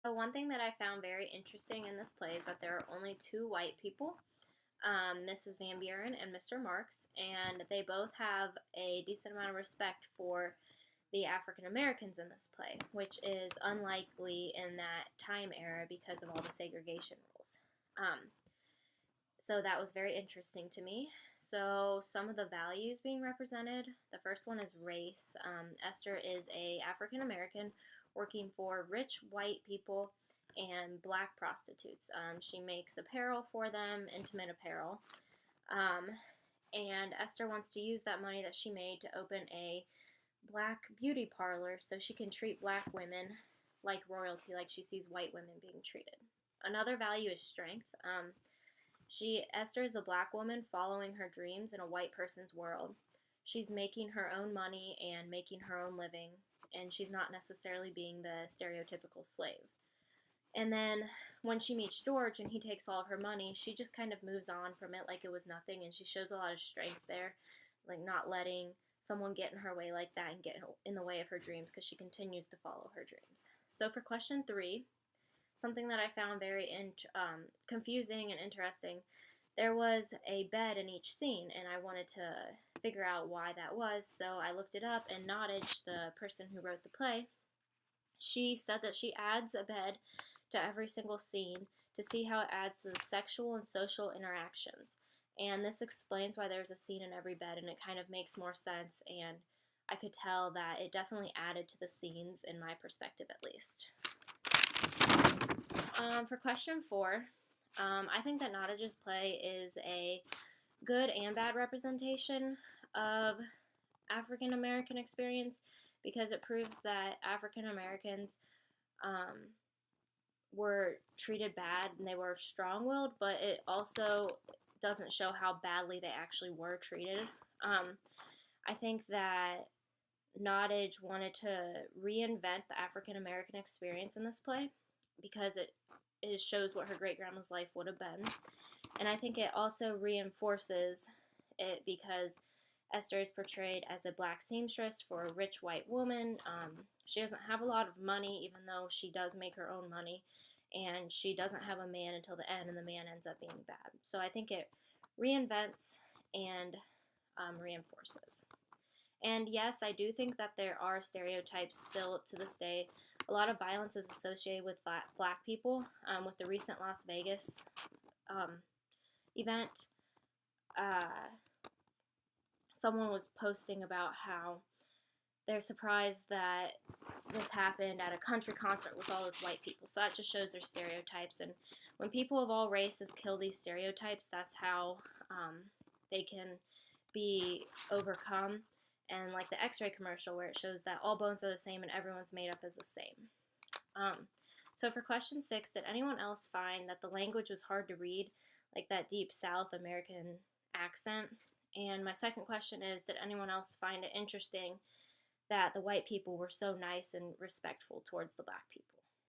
So one thing that I found very interesting in this play is that there are only two white people, Mrs. Van Buren and Mr. Marks, and they both have a decent amount of respect for the African Americans in this play, which is unlikely in that time era because of all the segregation rules. Um, so that was very interesting to me. So some of the values being represented, the first one is race. Esther is a African American working for rich white people and black prostitutes. She makes apparel for them, intimate apparel. Um, and Esther wants to use that money that she made to open a black beauty parlor so she can treat black women like royalty, like she sees white women being treated. Another value is strength. Esther is a black woman following her dreams in a white person's world. She's making her own money and making her own living, and she's not necessarily being the stereotypical slave. And then when she meets George and he takes all of her money, she just kind of moves on from it like it was nothing, and she shows a lot of strength there, like not letting someone get in her way like that and get in the way of her dreams because she continues to follow her dreams. So for question 3, something that I found very confusing and interesting, there was a bed in each scene, and I wanted to figure out why that was, so I looked it up, and Nottage, the person who wrote the play, she said that she adds a bed to every single scene to see how it adds to the sexual and social interactions. And this explains why there's a scene in every bed, and it kind of makes more sense, and I could tell that it definitely added to the scenes in my perspective at least. For question 4, I think that Nottage's play is a good and bad representation of African American experience because it proves that African Americans were treated bad and they were strong-willed, but it also doesn't show how badly they actually were treated. I think that Nottage wanted to reinvent the African American experience in this play because it shows what her great grandma's life would have been. And I think it also reinforces it because Esther is portrayed as a black seamstress for a rich white woman. She doesn't have a lot of money, even though she does make her own money. And she doesn't have a man until the end, and the man ends up being bad. So I think it reinvents and reinforces. And yes, I do think that there are stereotypes still to this day. A lot of violence is associated with black people. With the recent Las Vegas event, someone was posting about how they're surprised that this happened at a country concert with all those white people. So that just shows their stereotypes. And when people of all races kill these stereotypes, that's how they can be overcome. And like the X-ray commercial where it shows that all bones are the same and everyone's made up as the same. So for question 6, did anyone else find that the language was hard to read, like that deep South American accent? And my second question is, did anyone else find it interesting that the white people were so nice and respectful towards the black people?